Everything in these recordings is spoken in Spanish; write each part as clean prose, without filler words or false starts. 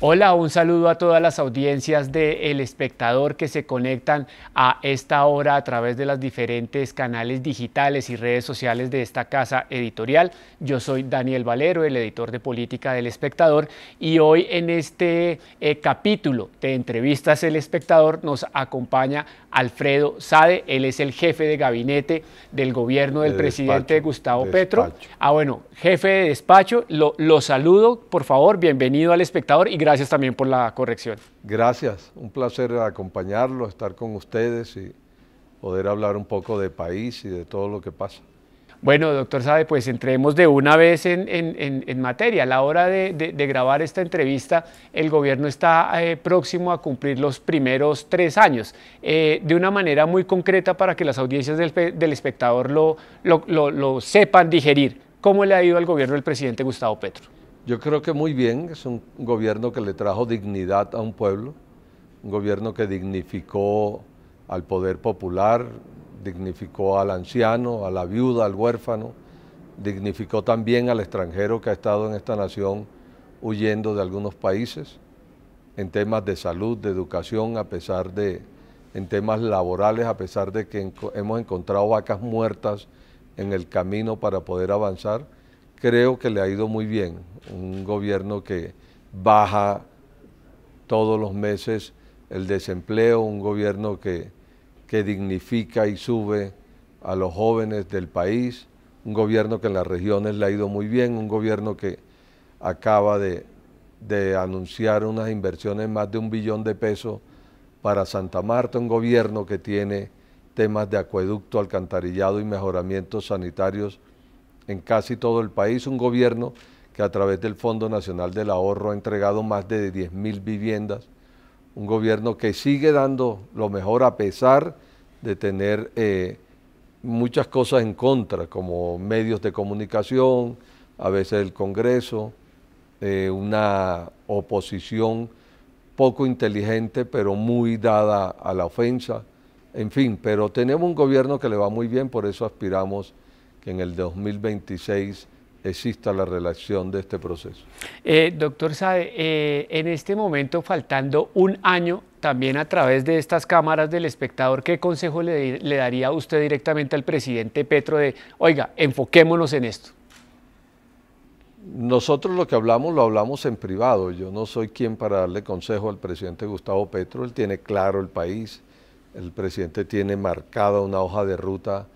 Hola, un saludo a todas las audiencias de El Espectador que se conectan a esta hora a través de los diferentes canales digitales y redes sociales de esta casa editorial. Yo soy Daniel Valero, el editor de política del Espectador, y hoy en este capítulo de Entrevistas El Espectador nos acompaña Alfredo Sade. Él es el jefe de gabinete del gobierno del presidente Gustavo Petro. Bueno, jefe de despacho, lo saludo, por favor, bienvenido al Espectador y gracias también por la corrección. Gracias, un placer acompañarlo, estar con ustedes y poder hablar un poco de país y de todo lo que pasa. Bueno, doctor Sade, pues entremos de una vez en materia. A la hora de grabar esta entrevista, el gobierno está próximo a cumplir los primeros 3 años. De una manera muy concreta para que las audiencias del espectador lo sepan digerir. ¿Cómo le ha ido al gobierno del presidente Gustavo Petro? Yo creo que muy bien, es un gobierno que le trajo dignidad a un pueblo, un gobierno que dignificó al poder popular, dignificó al anciano, a la viuda, al huérfano, dignificó también al extranjero que ha estado en esta nación huyendo de algunos países, en temas de salud, de educación, en temas laborales, a pesar de que hemos encontrado vacas muertas en el camino para poder avanzar. Creo que le ha ido muy bien, un gobierno que baja todos los meses el desempleo, un gobierno que dignifica y sube a los jóvenes del país, un gobierno que en las regiones le ha ido muy bien, un gobierno que acaba de anunciar unas inversiones más de $1 billón para Santa Marta, un gobierno que tiene temas de acueducto, alcantarillado y mejoramientos sanitarios en casi todo el país, un gobierno que a través del Fondo Nacional del Ahorro ha entregado más de 10.000 viviendas, un gobierno que sigue dando lo mejor a pesar de tener muchas cosas en contra, como medios de comunicación, a veces el Congreso, una oposición poco inteligente pero muy dada a la ofensa, en fin, pero tenemos un gobierno que le va muy bien, por eso aspiramos que en el 2026 exista la reelección de este proceso. Doctor Sade, en este momento, faltando un año, también a través de estas cámaras del espectador, ¿qué consejo le daría usted directamente al presidente Petro de, oiga, enfoquémonos en esto? Nosotros lo que hablamos, lo hablamos en privado. Yo no soy quien para darle consejo al presidente Gustavo Petro. Él tiene claro el país, el presidente tiene marcada una hoja de ruta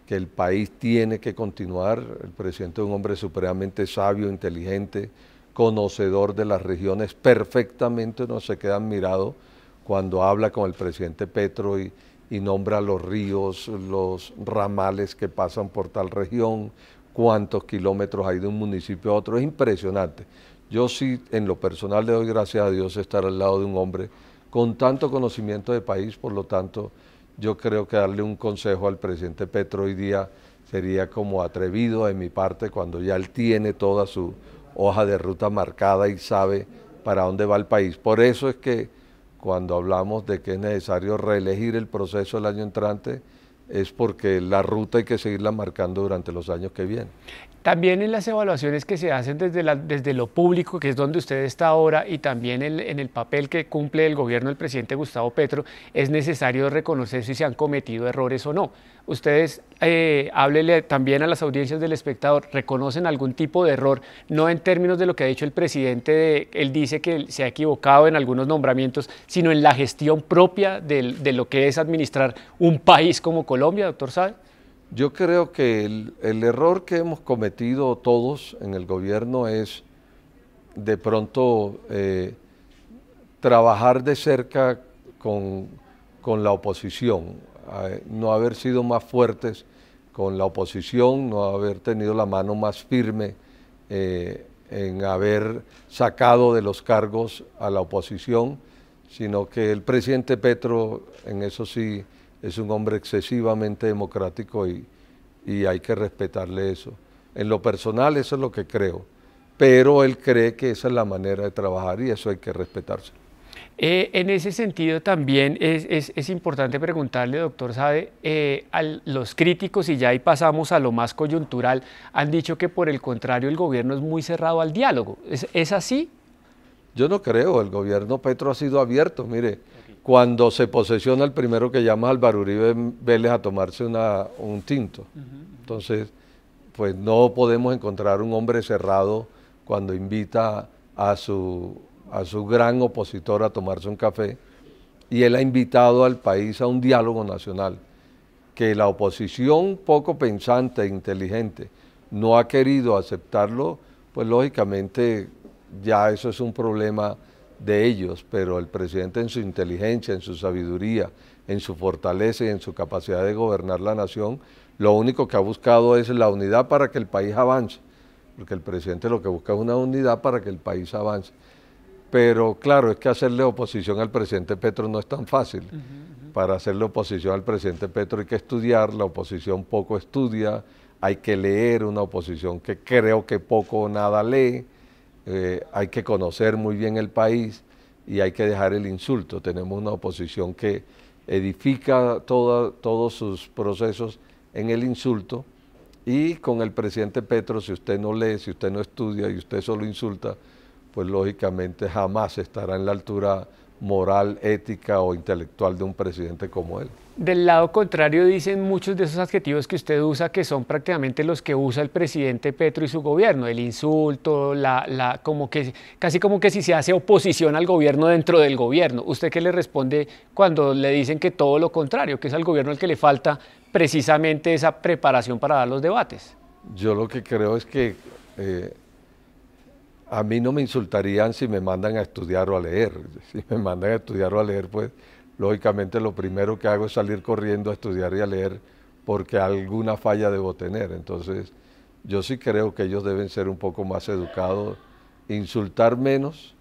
que el país tiene que continuar. El presidente es un hombre supremamente sabio, inteligente, conocedor de las regiones perfectamente, no se queda admirado cuando habla con el presidente Petro y nombra los ríos, los ramales que pasan por tal región, cuántos kilómetros hay de un municipio a otro, es impresionante. Yo sí, en lo personal, le doy gracias a Dios estar al lado de un hombre con tanto conocimiento de país, por lo tanto, yo creo que darle un consejo al presidente Petro hoy día sería como atrevido de mi parte cuando ya él tiene toda su hoja de ruta marcada y sabe para dónde va el país. Por eso es que cuando hablamos de que es necesario reelegir el proceso el año entrante, es porque la ruta hay que seguirla marcando durante los años que vienen. También en las evaluaciones que se hacen desde lo público, que es donde usted está ahora, y también en el papel que cumple el gobierno del presidente Gustavo Petro, es necesario reconocer si se han cometido errores o no. Ustedes, háblele también a las audiencias del espectador, ¿reconocen algún tipo de error? No en términos de lo que ha dicho el presidente, él dice que se ha equivocado en algunos nombramientos, sino en la gestión propia de lo que es administrar un país como Colombia, doctor Sade. Yo creo que el error que hemos cometido todos en el gobierno es de pronto trabajar de cerca con la oposición, no haber sido más fuertes con la oposición, no haber tenido la mano más firme en haber sacado de los cargos a la oposición, sino que el presidente Petro, en eso sí, es un hombre excesivamente democrático y hay que respetarle eso. En lo personal eso es lo que creo, pero él cree que esa es la manera de trabajar y eso hay que respetarse. En ese sentido también es importante preguntarle, doctor Sade, a los críticos, y ya ahí pasamos a lo más coyuntural, han dicho que por el contrario el gobierno es muy cerrado al diálogo. ¿Es así? Yo no creo, el gobierno Petro ha sido abierto. Mire, cuando se posesiona el primero que llama Álvaro Uribe Vélez a tomarse un tinto. Entonces, pues no podemos encontrar un hombre cerrado cuando invita a su gran opositor a tomarse un café, y él ha invitado al país a un diálogo nacional. Que la oposición poco pensante e inteligente no ha querido aceptarlo, pues lógicamente ya eso es un problema de ellos, pero el presidente en su inteligencia, en su sabiduría, en su fortaleza y en su capacidad de gobernar la nación, lo único que ha buscado es la unidad para que el país avance, porque el presidente lo que busca es una unidad para que el país avance. Pero claro, es que hacerle oposición al presidente Petro no es tan fácil. Para hacerle oposición al presidente Petro hay que estudiar, la oposición poco estudia, hay que leer, una oposición que creo que poco o nada lee, hay que conocer muy bien el país y hay que dejar el insulto. Tenemos una oposición que edifica todos sus procesos en el insulto, y con el presidente Petro, si usted no lee, si usted no estudia y usted solo insulta, pues lógicamente jamás estará en la altura moral, ética o intelectual de un presidente como él. Del lado contrario, dicen muchos de esos adjetivos que usted usa, que son prácticamente los que usa el presidente Petro y su gobierno: el insulto, casi como que si se hace oposición al gobierno dentro del gobierno. ¿Usted qué le responde cuando le dicen que todo lo contrario, que es al gobierno al que le falta precisamente esa preparación para dar los debates? Yo lo que creo es que a mí no me insultarían si me mandan a estudiar o a leer. Si me mandan a estudiar o a leer, pues lógicamente lo primero que hago es salir corriendo a estudiar y a leer, porque alguna falla debo tener. Entonces, yo sí creo que ellos deben ser un poco más educados, insultar menos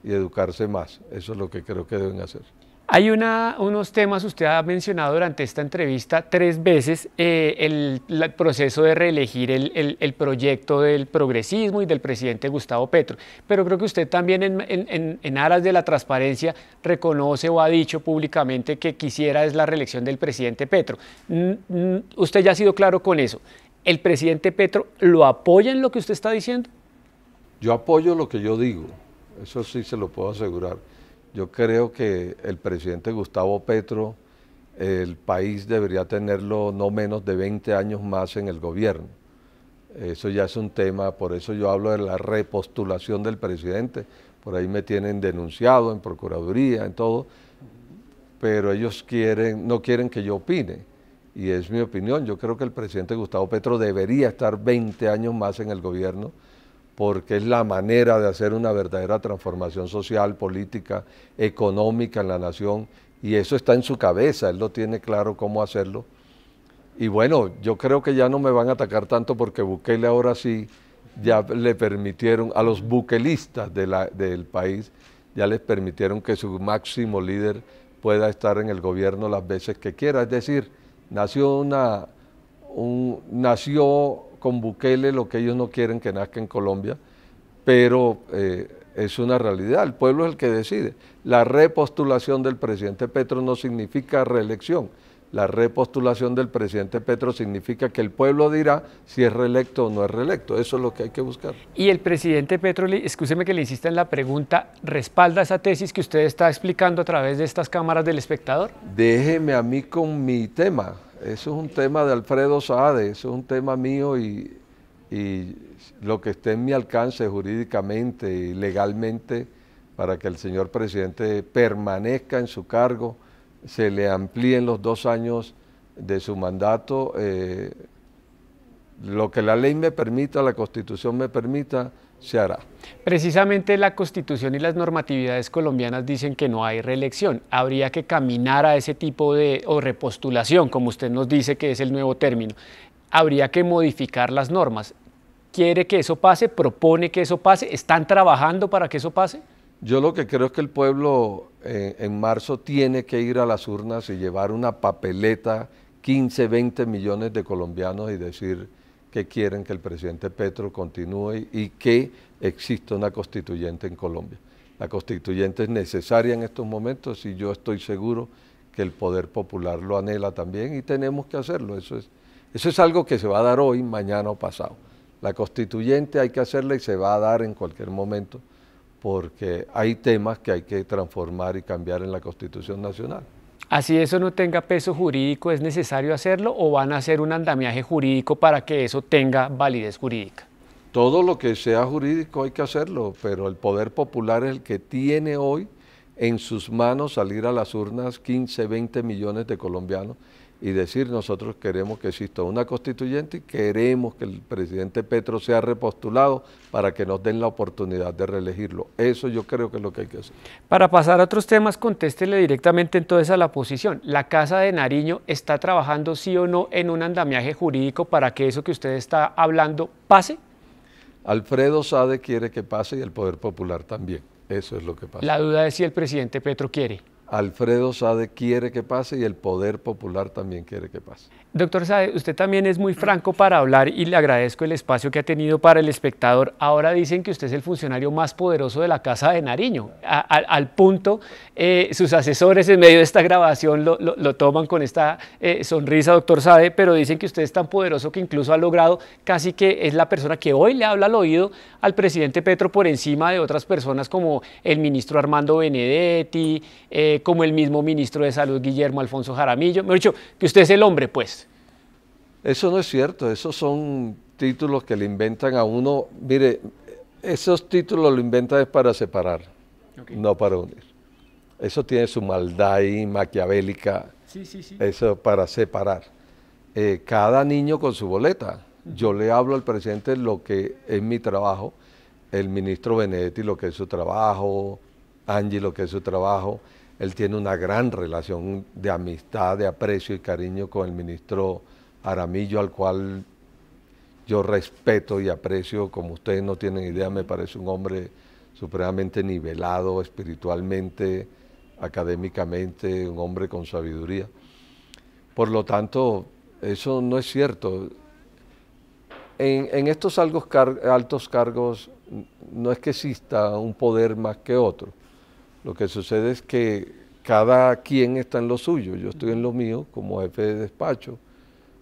y educarse más. Eso es lo que creo que deben hacer. Hay unos temas, usted ha mencionado durante esta entrevista 3 veces el proceso de reelegir el proyecto del progresismo y del presidente Gustavo Petro, pero creo que usted también en aras de la transparencia reconoce o ha dicho públicamente que quisiera es la reelección del presidente Petro. Usted ya ha sido claro con eso. ¿El presidente Petro lo apoya en lo que usted está diciendo? Yo apoyo lo que yo digo, eso sí se lo puedo asegurar. Yo creo que el presidente Gustavo Petro, el país debería tenerlo no menos de 20 años más en el gobierno. Eso ya es un tema, por eso yo hablo de la repostulación del presidente. Por ahí me tienen denunciado en Procuraduría, en todo, pero ellos no quieren que yo opine, y es mi opinión. Yo creo que el presidente Gustavo Petro debería estar 20 años más en el gobierno, porque es la manera de hacer una verdadera transformación social, política, económica en la nación, y eso está en su cabeza, él lo tiene claro cómo hacerlo. Y bueno, yo creo que ya no me van a atacar tanto, porque Bukele ahora sí ya le permitieron, a los bukelistas del país, ya les permitieron que su máximo líder pueda estar en el gobierno las veces que quiera. Es decir, nació con Bukele lo que ellos no quieren que nazca en Colombia, pero es una realidad, el pueblo es el que decide. La repostulación del presidente Petro no significa reelección, la repostulación del presidente Petro significa que el pueblo dirá si es reelecto o no es reelecto, eso es lo que hay que buscar. Y el presidente Petro, excúseme que le insista en la pregunta, ¿respalda esa tesis que usted está explicando a través de estas cámaras del espectador? Déjeme a mí con mi tema. Eso es un tema de Alfredo Saade, eso es un tema mío, y lo que esté en mi alcance jurídicamente y legalmente para que el señor presidente permanezca en su cargo, se le amplíen los 2 años de su mandato, lo que la ley me permita, la Constitución me permita, se hará. Precisamente la Constitución y las normatividades colombianas dicen que no hay reelección. Habría que caminar a ese tipo o repostulación, como usted nos dice que es el nuevo término. Habría que modificar las normas. ¿Quiere que eso pase? ¿Propone que eso pase? ¿Están trabajando para que eso pase? Yo lo que creo es que el pueblo en marzo tiene que ir a las urnas y llevar una papeleta, 15, 20 millones de colombianos, y decir que quieren que el presidente Petro continúe y que exista una constituyente en Colombia. La constituyente es necesaria en estos momentos, y yo estoy seguro que el poder popular lo anhela también, y tenemos que hacerlo. Eso es algo que se va a dar hoy, mañana o pasado. La constituyente hay que hacerla y se va a dar en cualquier momento, porque hay temas que hay que transformar y cambiar en la Constitución Nacional. Así eso no tenga peso jurídico, ¿es necesario hacerlo o van a hacer un andamiaje jurídico para que eso tenga validez jurídica? Todo lo que sea jurídico hay que hacerlo, pero el poder popular es el que tiene hoy en sus manos salir a las urnas 15, 20 millones de colombianos y decir: nosotros queremos que exista una constituyente y queremos que el presidente Petro sea repostulado para que nos den la oportunidad de reelegirlo. Eso yo creo que es lo que hay que hacer. Para pasar a otros temas, contéstele directamente entonces a la oposición. ¿La Casa de Nariño está trabajando sí o no en un andamiaje jurídico para que eso que usted está hablando pase? Alfredo Sade quiere que pase y el Poder Popular también. Eso es lo que pasa. La duda es si el presidente Petro quiere. Alfredo Sade quiere que pase y el Poder Popular también quiere que pase. Doctor Sade, usted también es muy franco para hablar y le agradezco el espacio que ha tenido para El Espectador. Ahora dicen que usted es el funcionario más poderoso de la Casa de Nariño. Al punto, sus asesores en medio de esta grabación lo toman con esta sonrisa, doctor Sade, pero dicen que usted es tan poderoso que incluso ha logrado casi que es la persona que hoy le habla al oído al presidente Petro por encima de otras personas como el ministro Armando Benedetti, como el mismo ministro de Salud Guillermo Alfonso Jaramillo. Me ha dicho que usted es el hombre, pues. Eso no es cierto, esos son títulos que le inventan a uno. Mire, esos títulos lo inventan es para separar, no para unir. Eso tiene su maldad ahí maquiavélica, eso para separar. Cada niño con su boleta. Yo le hablo al presidente lo que es mi trabajo, el ministro Benedetti lo que es su trabajo, Angie lo que es su trabajo. Él tiene una gran relación de amistad, de aprecio y cariño con el ministro Jaramillo, al cual yo respeto y aprecio, como ustedes no tienen idea. Me parece un hombre supremamente nivelado espiritualmente, académicamente, un hombre con sabiduría. Por lo tanto, eso no es cierto. En estos altos cargos no es que exista un poder más que otro. Lo que sucede es que cada quien está en lo suyo. Yo estoy en lo mío como jefe de despacho,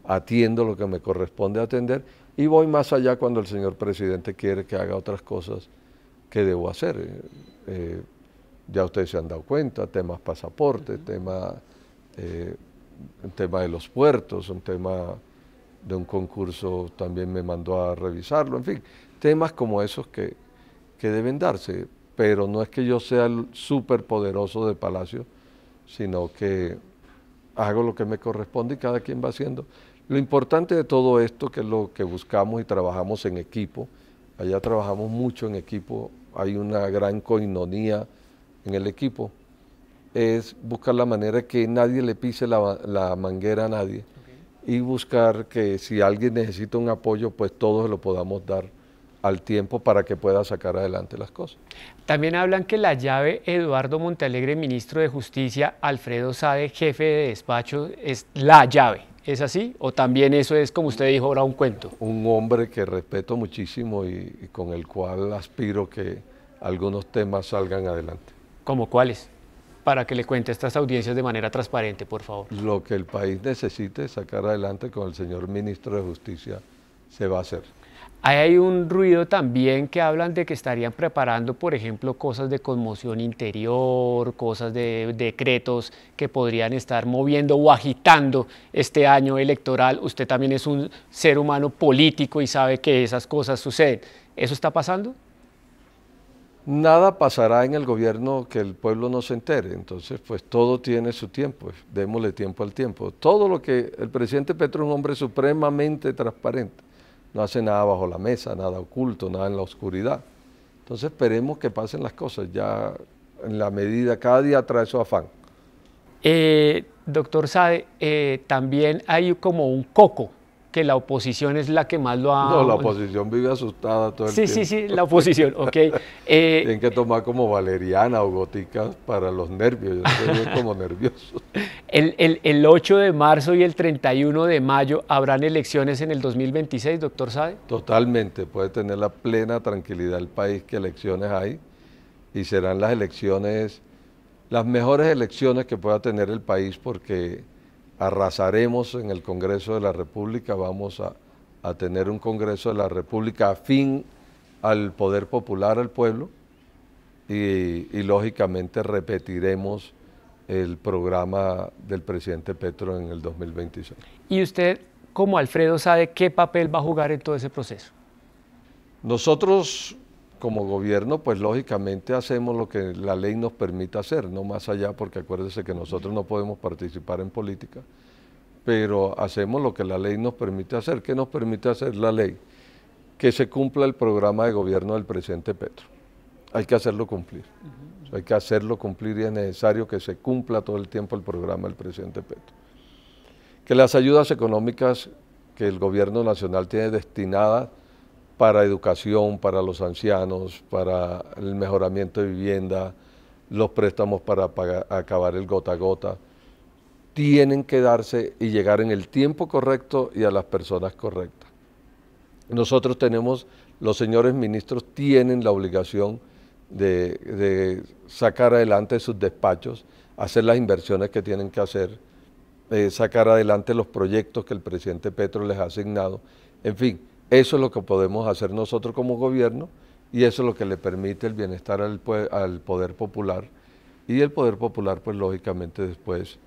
atiendo lo que me corresponde atender y voy más allá cuando el señor presidente quiere que haga otras cosas que debo hacer. Ya ustedes se han dado cuenta, temas pasaporte, tema de los puertos, un tema de un concurso también me mandó a revisarlo, en fin, temas como esos que deben darse, pero no es que yo sea el superpoderoso de Palacio, sino que hago lo que me corresponde y cada quien va haciendo. Lo importante de todo esto, que es lo que buscamos y trabajamos en equipo, allá trabajamos mucho en equipo, hay una gran coinonía en el equipo, es buscar la manera que nadie le pise la manguera a nadie y buscar que si alguien necesita un apoyo, pues todos lo podamos dar al tiempo para que pueda sacar adelante las cosas. También hablan que la llave Eduardo Montealegre, ministro de Justicia, Alfredo Sade, jefe de despacho, es la llave. ¿Es así? ¿O también eso es, como usted dijo, ahora un cuento? Un hombre que respeto muchísimo y con el cual aspiro que algunos temas salgan adelante. ¿Cómo cuáles? Para que le cuente a estas audiencias de manera transparente, por favor. Lo que el país necesite sacar adelante con el señor ministro de Justicia se va a hacer. Hay un ruido también que hablan de que estarían preparando, por ejemplo, cosas de conmoción interior, cosas de decretos que podrían estar moviendo o agitando este año electoral. Usted también es un ser humano político y sabe que esas cosas suceden. ¿Eso está pasando? Nada pasará en el gobierno que el pueblo no se entere, entonces pues todo tiene su tiempo, démosle tiempo al tiempo. Todo lo que el presidente Petro es un hombre supremamente transparente. No hace nada bajo la mesa, nada oculto, nada en la oscuridad. Entonces esperemos que pasen las cosas ya en la medida, cada día trae su afán. Doctor Sade, también hay como un coco, que la oposición es la que más lo ha... No, la oposición vive asustada todo el tiempo. Sí, la oposición, ok. Tienen que tomar como valeriana o goticas para los nervios, yo estoy como nervioso. El 8 de marzo y el 31 de mayo, ¿habrán elecciones en el 2026, doctor Sade? Totalmente, puede tener la plena tranquilidad el país que elecciones hay y serán las elecciones, las mejores elecciones que pueda tener el país porque arrasaremos en el Congreso de la República, vamos a tener un Congreso de la República afín al poder popular, al pueblo, y lógicamente repetiremos el programa del presidente Petro en el 2026. ¿Y usted, como Alfredo, sabe qué papel va a jugar en todo ese proceso? Nosotros, como gobierno, pues lógicamente hacemos lo que la ley nos permite hacer, no más allá, porque acuérdese que nosotros no podemos participar en política, pero hacemos lo que la ley nos permite hacer. ¿Qué nos permite hacer la ley? Que se cumpla el programa de gobierno del presidente Petro. Hay que hacerlo cumplir. O sea, hay que hacerlo cumplir y es necesario que se cumpla todo el tiempo el programa del presidente Petro. Que las ayudas económicas que el gobierno nacional tiene destinadas para educación, para los ancianos, para el mejoramiento de vivienda, los préstamos para acabar el gota a gota, tienen que darse y llegar en el tiempo correcto y a las personas correctas. Nosotros tenemos, los señores ministros tienen la obligación de sacar adelante sus despachos, hacer las inversiones que tienen que hacer, sacar adelante los proyectos que el presidente Petro les ha asignado. En fin, eso es lo que podemos hacer nosotros como gobierno y eso es lo que le permite el bienestar al poder popular y el poder popular pues lógicamente después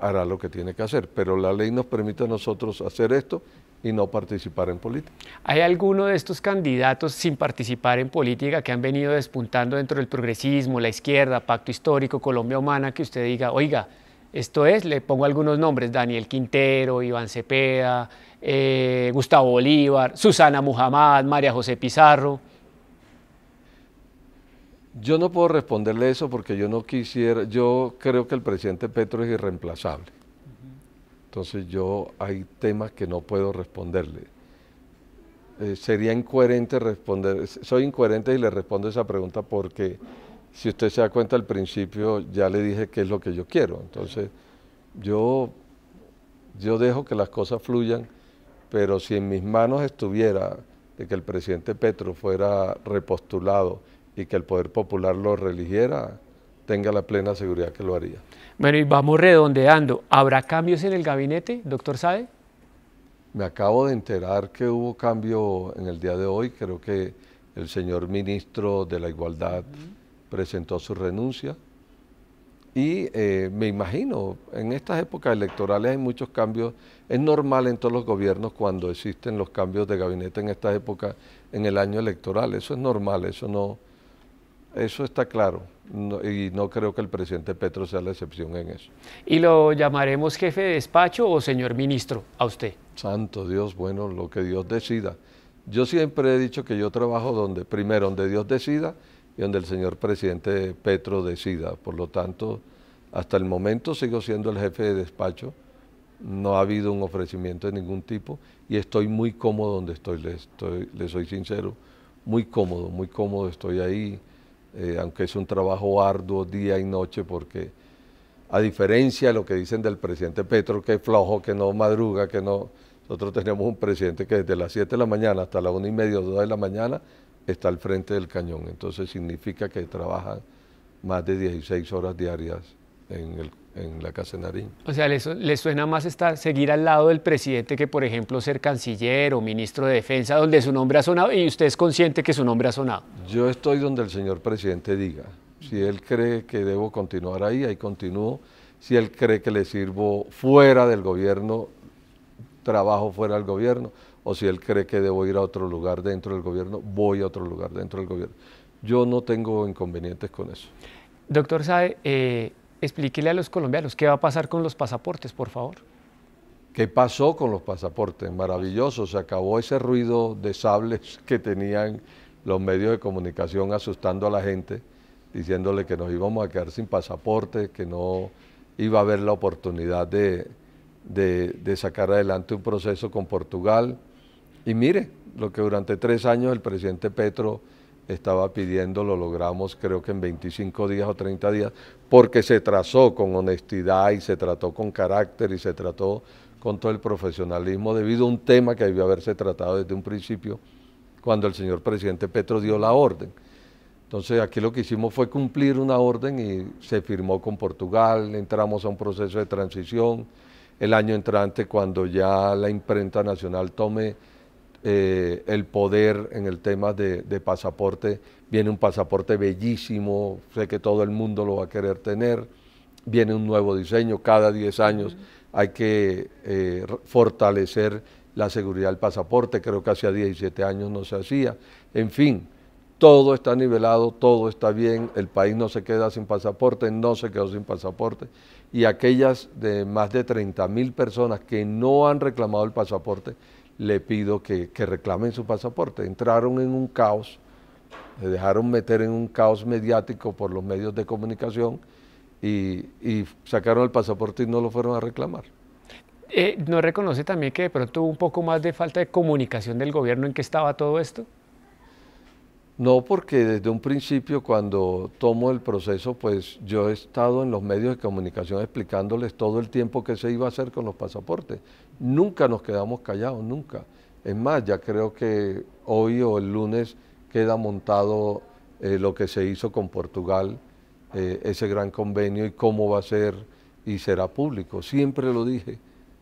hará lo que tiene que hacer, pero la ley nos permite a nosotros hacer esto y no participar en política. ¿Hay alguno de estos candidatos sin participar en política que han venido despuntando dentro del progresismo, la izquierda, Pacto Histórico, Colombia Humana, que usted diga, oiga, esto es, le pongo algunos nombres, Daniel Quintero, Iván Cepeda, Gustavo Bolívar, Susana Muhammad, María José Pizarro? Yo no puedo responderle eso porque yo no quisiera, yo creo que el presidente Petro es irreemplazable. Entonces hay temas que no puedo responderle. Sería incoherente responder, soy incoherente y le respondo esa pregunta porque si usted se da cuenta al principio ya le dije qué es lo que yo quiero. Entonces yo dejo que las cosas fluyan, pero si en mis manos estuviera de que el presidente Petro fuera repostulado y que el Poder Popular lo reeligiera, tenga la plena seguridad que lo haría. Bueno, y vamos redondeando. ¿Habrá cambios en el gabinete, doctor Sae? Me acabo de enterar que hubo cambio en el día de hoy. Creo que el señor ministro de la Igualdad presentó su renuncia. Y me imagino, en estas épocas electorales hay muchos cambios. Es normal en todos los gobiernos cuando existen los cambios de gabinete en esta época, en el año electoral. Eso es normal, eso está claro. Y no creo que el presidente Petro sea la excepción en eso. ¿Y lo llamaremos jefe de despacho o señor ministro a usted? Santo Dios, bueno, lo que Dios decida. Yo siempre he dicho que yo trabajo primero donde Dios decida y donde el señor presidente Petro decida. Por lo tanto, hasta el momento sigo siendo el jefe de despacho. No ha habido un ofrecimiento de ningún tipo y estoy muy cómodo donde estoy, le soy sincero, muy cómodo estoy ahí. Aunque es un trabajo arduo día y noche, porque a diferencia de lo que dicen del presidente Petro, que es flojo, que no madruga, que no, nosotros tenemos un presidente que desde las 7 de la mañana hasta las 1:30 o 2 de la mañana está al frente del cañón, entonces significa que trabaja más de 16 horas diarias en la Casa de Nariño. O sea, ¿le suena más seguir al lado del presidente que, por ejemplo, ser canciller o ministro de Defensa, donde su nombre ha sonado y usted es consciente que su nombre ha sonado? Yo estoy donde el señor presidente diga. Si él cree que debo continuar ahí continúo. Si él cree que le sirvo fuera del gobierno, trabajo fuera del gobierno. O si él cree que debo ir a otro lugar dentro del gobierno, voy a otro lugar dentro del gobierno. Yo no tengo inconvenientes con eso. Doctor Sae, explíquele a los colombianos qué va a pasar con los pasaportes, por favor. ¿Qué pasó con los pasaportes? Maravilloso, se acabó ese ruido de sables que tenían los medios de comunicación asustando a la gente, diciéndole que nos íbamos a quedar sin pasaporte, que no iba a haber la oportunidad de sacar adelante un proceso con Portugal. Y mire, lo que durante 3 años el presidente Petro estaba pidiendo, lo logramos creo que en 25 días o 30 días, porque se trazó con honestidad y se trató con carácter y se trató con todo el profesionalismo debido a un tema que debió haberse tratado desde un principio cuando el señor presidente Petro dio la orden. Entonces aquí lo que hicimos fue cumplir una orden y se firmó con Portugal, entramos a un proceso de transición. El año entrante, cuando ya la imprenta nacional tome el poder en el tema de pasaporte, viene un pasaporte bellísimo, sé que todo el mundo lo va a querer tener, viene un nuevo diseño, cada 10 años hay que fortalecer la seguridad del pasaporte, creo que hacía 17 años no se hacía, en fin, todo está nivelado, todo está bien, el país no se queda sin pasaporte, no se quedó sin pasaporte, y aquellas de más de 30.000 personas que no han reclamado el pasaporte, le pido que reclamen su pasaporte. Entraron en un caos, se dejaron meter en un caos mediático por los medios de comunicación y sacaron el pasaporte y no lo fueron a reclamar. ¿No reconoce también que de pronto hubo un poco más de falta de comunicación del gobierno en qué estaba todo esto? No, porque desde un principio cuando tomo el proceso, pues yo he estado en los medios de comunicación explicándoles todo el tiempo que se iba a hacer con los pasaportes. Nunca nos quedamos callados, nunca. Es más, ya creo que hoy o el lunes queda montado lo que se hizo con Portugal, ese gran convenio y cómo va a ser y será público. Siempre lo dije,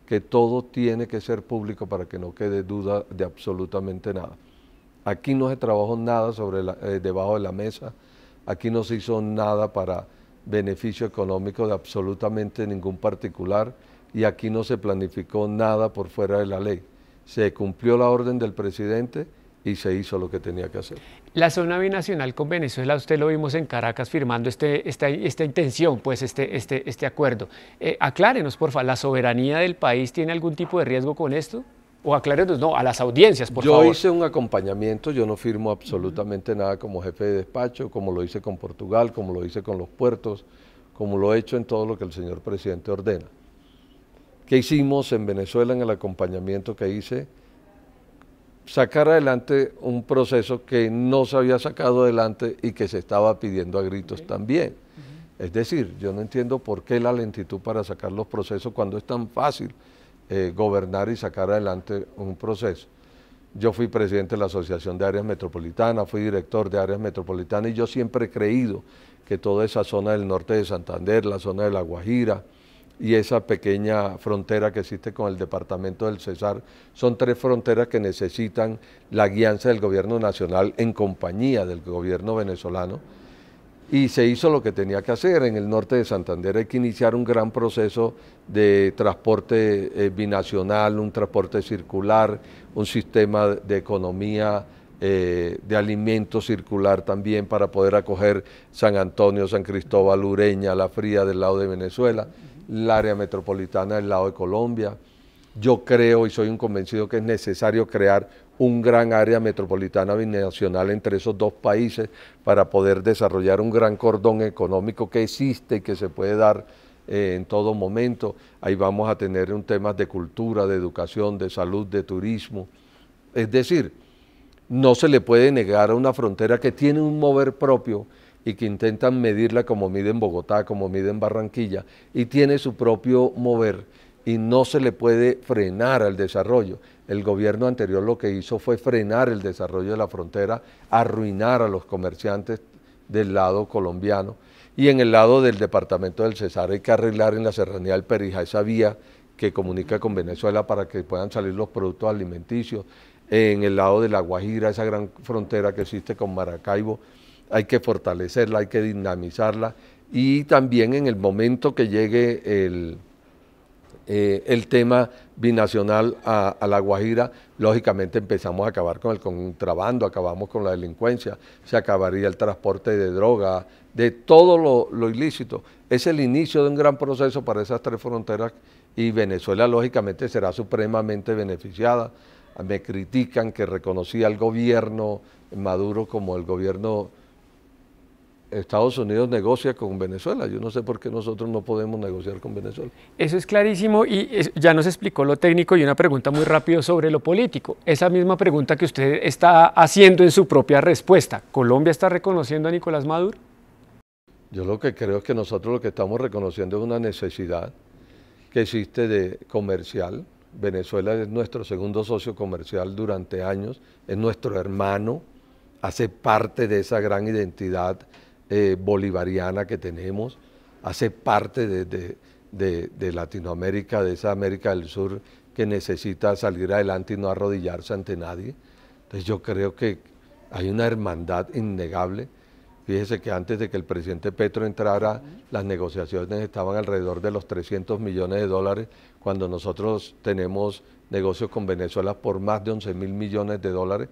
que todo tiene que ser público para que no quede duda de absolutamente nada. Aquí no se trabajó nada debajo de la mesa, aquí no se hizo nada para beneficio económico de absolutamente ningún particular y aquí no se planificó nada por fuera de la ley. Se cumplió la orden del presidente y se hizo lo que tenía que hacer. La zona binacional con Venezuela, usted lo vimos en Caracas firmando esta intención, pues este acuerdo. Aclárenos, por favor, ¿la soberanía del país tiene algún tipo de riesgo con esto? O aclárenos, no, a las audiencias, por favor. Yo hice un acompañamiento, yo no firmo absolutamente nada como jefe de despacho, como lo hice con Portugal, como lo hice con los puertos, como lo he hecho en todo lo que el señor presidente ordena. ¿Qué hicimos en Venezuela en el acompañamiento que hice? Sacar adelante un proceso que no se había sacado adelante y que se estaba pidiendo a gritos también. Es decir, yo no entiendo por qué la lentitud para sacar los procesos cuando es tan fácil gobernar y sacar adelante un proceso. Yo fui presidente de la Asociación de Áreas Metropolitanas, fui director de Áreas Metropolitanas y yo siempre he creído que toda esa zona del norte de Santander, la zona de La Guajira y esa pequeña frontera que existe con el departamento del Cesar, son 3 fronteras que necesitan la guianza del gobierno nacional en compañía del gobierno venezolano. Y se hizo lo que tenía que hacer. En el norte de Santander hay que iniciar un gran proceso de transporte binacional, un transporte circular, un sistema de economía de alimentos circular también para poder acoger San Antonio, San Cristóbal, Ureña, La Fría del lado de Venezuela, el área metropolitana del lado de Colombia. Yo creo y soy un convencido que es necesario crear un gran área metropolitana binacional entre esos 2 países para poder desarrollar un gran cordón económico que existe y que se puede dar en todo momento. Ahí vamos a tener un tema de cultura, de educación, de salud, de turismo. Es decir, no se le puede negar a una frontera que tiene un mover propio y que intentan medirla como miden Bogotá, como miden Barranquilla, y tiene su propio mover y no se le puede frenar al desarrollo. El gobierno anterior lo que hizo fue frenar el desarrollo de la frontera, arruinar a los comerciantes del lado colombiano y en el lado del departamento del Cesar hay que arreglar en la serranía del Perijá esa vía que comunica con Venezuela para que puedan salir los productos alimenticios. En el lado de La Guajira, esa gran frontera que existe con Maracaibo, hay que fortalecerla, hay que dinamizarla y también en el momento que llegue el tema binacional a La Guajira, lógicamente empezamos a acabar con el contrabando, acabamos con la delincuencia, se acabaría el transporte de droga, de todo lo ilícito. Es el inicio de un gran proceso para esas 3 fronteras y Venezuela lógicamente será supremamente beneficiada. Me critican que reconocía al gobierno Maduro como el gobierno Estados Unidos negocia con Venezuela. Yo no sé por qué nosotros no podemos negociar con Venezuela. Eso es clarísimo y ya nos explicó lo técnico y una pregunta muy rápido sobre lo político. Esa misma pregunta que usted está haciendo en su propia respuesta. ¿Colombia está reconociendo a Nicolás Maduro? Yo lo que creo es que nosotros lo que estamos reconociendo es una necesidad que existe de comercial. Venezuela es nuestro segundo socio comercial durante años, es nuestro hermano, hace parte de esa gran identidad bolivariana que tenemos, hace parte de Latinoamérica, de esa América del Sur que necesita salir adelante y no arrodillarse ante nadie. Entonces yo creo que hay una hermandad innegable. Fíjese que antes de que el presidente Petro entrara, las negociaciones estaban alrededor de los 300 millones de dólares, cuando nosotros tenemos negocios con Venezuela por más de 11.000 millones de dólares.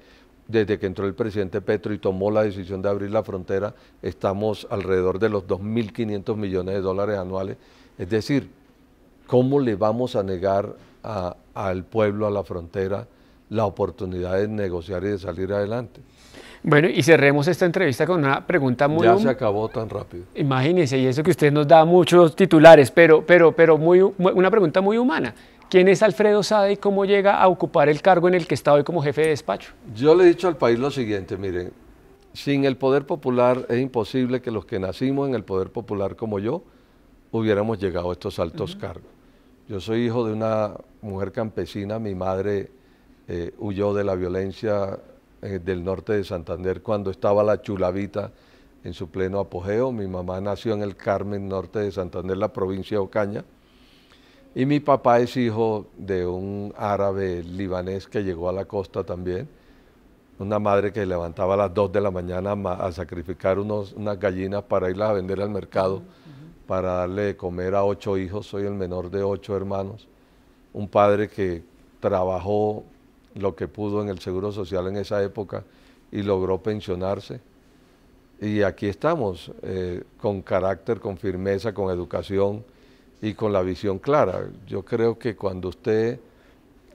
Desde que entró el presidente Petro y tomó la decisión de abrir la frontera, estamos alrededor de los 2.500 millones de dólares anuales. Es decir, ¿cómo le vamos a negar al pueblo, a la frontera, la oportunidad de negociar y de salir adelante? Bueno, y cerremos esta entrevista con una pregunta muy... Ya se acabó tan rápido. Imagínense, y eso que usted nos da muchos titulares, pero una pregunta muy humana. ¿Quién es Alfredo Sade y cómo llega a ocupar el cargo en el que está hoy como jefe de despacho? Yo le he dicho al país lo siguiente, miren, sin el poder popular es imposible que los que nacimos en el poder popular como yo hubiéramos llegado a estos altos cargos. Yo soy hijo de una mujer campesina, mi madre huyó de la violencia del norte de Santander cuando estaba la Chulavita en su pleno apogeo. Mi mamá nació en el Carmen, norte de Santander, la provincia de Ocaña. Y mi papá es hijo de un árabe libanés que llegó a la costa también. Una madre que levantaba a las 2 de la mañana a sacrificar unas gallinas para irlas a vender al mercado, para darle de comer a 8 hijos. Soy el menor de 8 hermanos. Un padre que trabajó lo que pudo en el Seguro Social en esa época y logró pensionarse. Y aquí estamos, con carácter, con firmeza, con educación y con la visión clara. Yo creo que cuando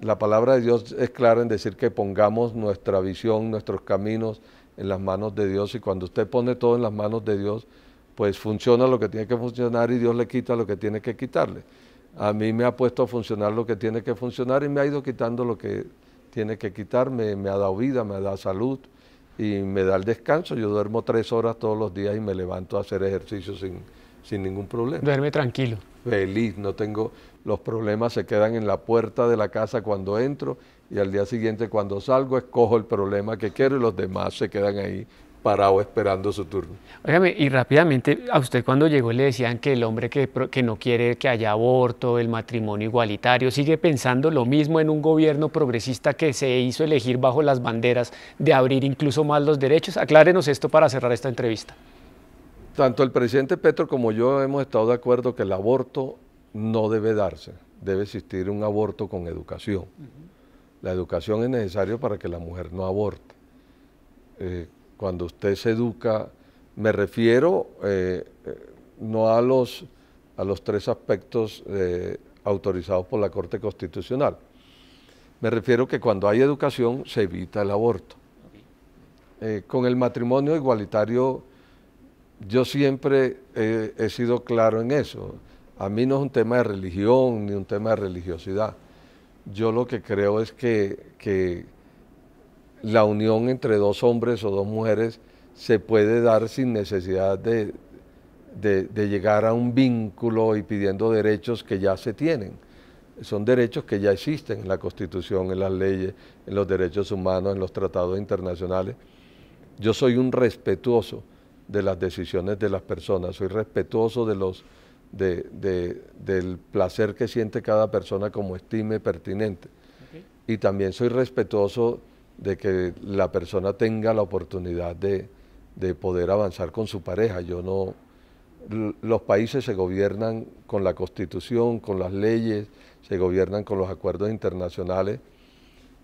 la palabra de Dios es clara en decir que pongamos nuestra visión, nuestros caminos en las manos de Dios, y cuando usted pone todo en las manos de Dios, pues funciona lo que tiene que funcionar y Dios le quita lo que tiene que quitarle. A mí me ha puesto a funcionar lo que tiene que funcionar y me ha ido quitando lo que tiene que quitarme, me ha dado vida, me ha dado salud y me da el descanso. Yo duermo 3 horas todos los días y me levanto a hacer ejercicio sin ningún problema. Duerme tranquilo. Feliz, no tengo, los problemas se quedan en la puerta de la casa cuando entro y al día siguiente cuando salgo escojo el problema que quiero y los demás se quedan ahí parados esperando su turno. Óigame, y rápidamente, a usted cuando llegó le decían que el hombre que no quiere que haya aborto, el matrimonio igualitario, ¿sigue pensando lo mismo en un gobierno progresista que se hizo elegir bajo las banderas de abrir incluso más los derechos? Aclárenos esto para cerrar esta entrevista. Tanto el presidente Petro como yo hemos estado de acuerdo que el aborto no debe darse, debe existir un aborto con educación. La educación es necesaria para que la mujer no aborte. Cuando usted se educa, me refiero no a los 3 aspectos autorizados por la Corte Constitucional. Me refiero que cuando hay educación se evita el aborto. Con el matrimonio igualitario, yo siempre he sido claro en eso. A mí no es un tema de religión ni un tema de religiosidad. Yo lo que creo es que la unión entre 2 hombres o 2 mujeres se puede dar sin necesidad de llegar a un vínculo y pidiendo derechos que ya se tienen. Son derechos que ya existen en la Constitución, en las leyes, en los derechos humanos, en los tratados internacionales. Yo soy un respetuoso de las decisiones de las personas, soy respetuoso del placer que siente cada persona como estime pertinente. Y también soy respetuoso de que la persona tenga la oportunidad de poder avanzar con su pareja. Los países se gobiernan con la Constitución, con las leyes, se gobiernan con los acuerdos internacionales.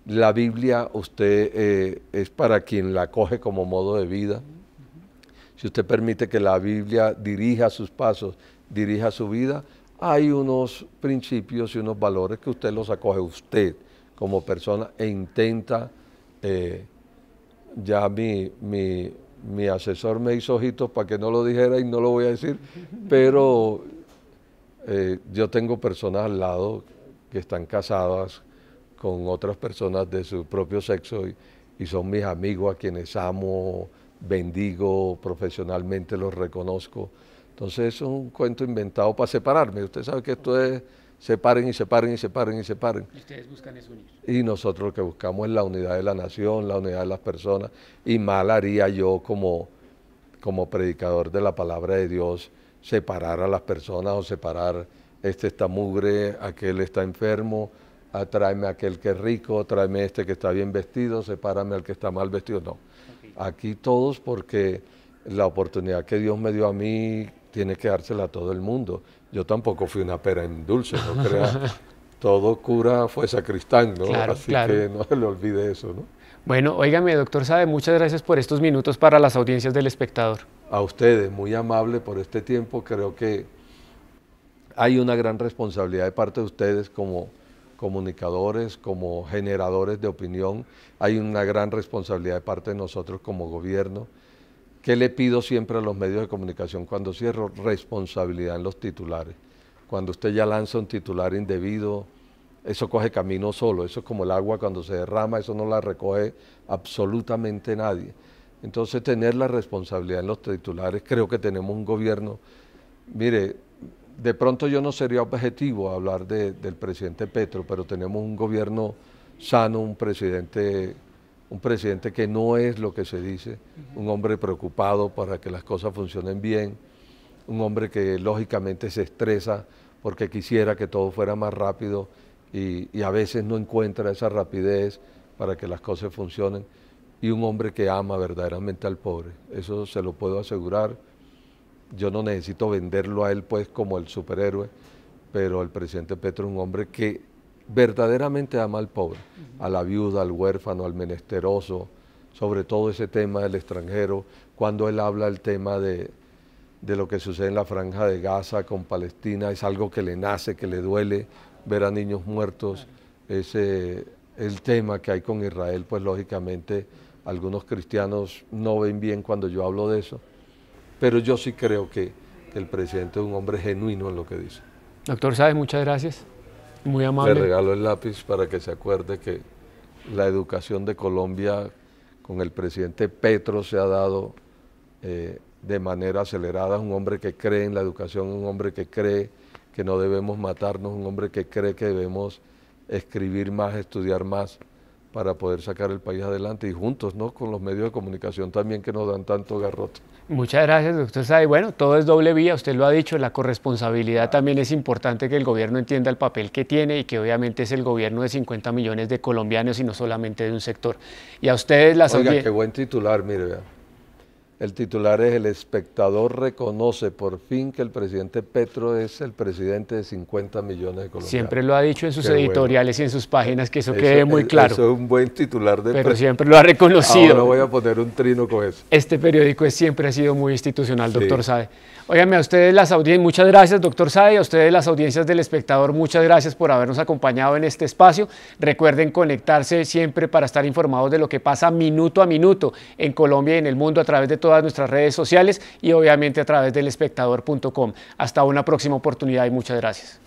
La Biblia es para quien la coge como modo de vida. Si usted permite que la Biblia dirija sus pasos, dirija su vida, hay unos principios y unos valores que usted los acoge usted como persona e intenta. Ya mi asesor me hizo ojitos para que no lo dijera y no lo voy a decir, pero yo tengo personas al lado que están casadas con otras personas de su propio sexo y son mis amigos a quienes amo, bendigo profesionalmente, los reconozco. Entonces es un cuento inventado para separarme. Usted sabe que esto es separen y separen y separen y separen. Y ustedes buscan eso unir. Y nosotros lo que buscamos es la unidad de la nación, la unidad de las personas. Y mal haría yo como predicador de la palabra de Dios separar a las personas o separar, este está mugre, aquel está enfermo, tráeme a aquel que es rico, tráeme a este que está bien vestido, sepárame al que está mal vestido. No. Aquí todos, porque la oportunidad que Dios me dio a mí tiene que dársela a todo el mundo. Yo tampoco fui una pera en dulce, no crea. Todo cura fue sacristán, ¿no? Claro, Así claro. que no se le olvide eso, ¿no? Bueno, óigame, doctor Sade, muchas gracias por estos minutos para las audiencias del Espectador. A ustedes, muy amable por este tiempo. Creo que hay una gran responsabilidad de parte de ustedes como comunicadores, como generadores de opinión. Hay una gran responsabilidad de parte de nosotros como gobierno. ¿Qué le pido siempre a los medios de comunicación cuando cierro? Responsabilidad en los titulares. Cuando usted ya lanza un titular indebido, eso coge camino solo, eso es como el agua cuando se derrama, eso no la recoge absolutamente nadie. Entonces tener la responsabilidad en los titulares, creo que tenemos un gobierno, mire, de pronto yo no sería objetivo a hablar del presidente Petro, pero tenemos un gobierno sano, un presidente que no es lo que se dice, un hombre preocupado para que las cosas funcionen bien, un hombre que lógicamente se estresa porque quisiera que todo fuera más rápido y a veces no encuentra esa rapidez para que las cosas funcionen, y un hombre que ama verdaderamente al pobre, eso se lo puedo asegurar. Yo no necesito venderlo a él pues como el superhéroe, pero el presidente Petro es un hombre que verdaderamente ama al pobre, a la viuda, al huérfano, al menesteroso, sobre todo ese tema del extranjero. Cuando él habla del tema de lo que sucede en la Franja de Gaza con Palestina, es algo que le nace, que le duele ver a niños muertos. El tema que hay con Israel, pues lógicamente algunos cristianos no ven bien cuando yo hablo de eso, pero yo sí creo que el presidente es un hombre genuino en lo que dice. Doctor Sade, muchas gracias. Muy amable. Le regalo el lápiz para que se acuerde que la educación de Colombia con el presidente Petro se ha dado de manera acelerada. Es un hombre que cree en la educación, un hombre que cree que no debemos matarnos, un hombre que cree que debemos escribir más, estudiar más para poder sacar el país adelante, y juntos, ¿no?, con los medios de comunicación también que nos dan tanto garrote. Muchas gracias, doctor Sade. Bueno, todo es doble vía, usted lo ha dicho, la corresponsabilidad también es importante, que el gobierno entienda el papel que tiene y que obviamente es el gobierno de 50 millones de colombianos y no solamente de un sector. Y a ustedes las audiencias... Oiga, qué buen titular, mire, vea. El titular es: el espectador reconoce por fin que el presidente Petro es el presidente de 50 millones de colombianos. Siempre lo ha dicho en sus editoriales y en sus páginas, que eso quede muy claro. Eso es un buen titular de Pero siempre lo ha reconocido. Ahora voy a poner un trino con eso. Este periódico siempre ha sido muy institucional, doctor Sade. Óigame, a ustedes las audiencias, muchas gracias, doctor Sade, a ustedes las audiencias del Espectador, muchas gracias por habernos acompañado en este espacio. Recuerden conectarse siempre para estar informados de lo que pasa minuto a minuto en Colombia y en el mundo a través de todas nuestras redes sociales y obviamente a través del espectador.com. Hasta una próxima oportunidad y muchas gracias.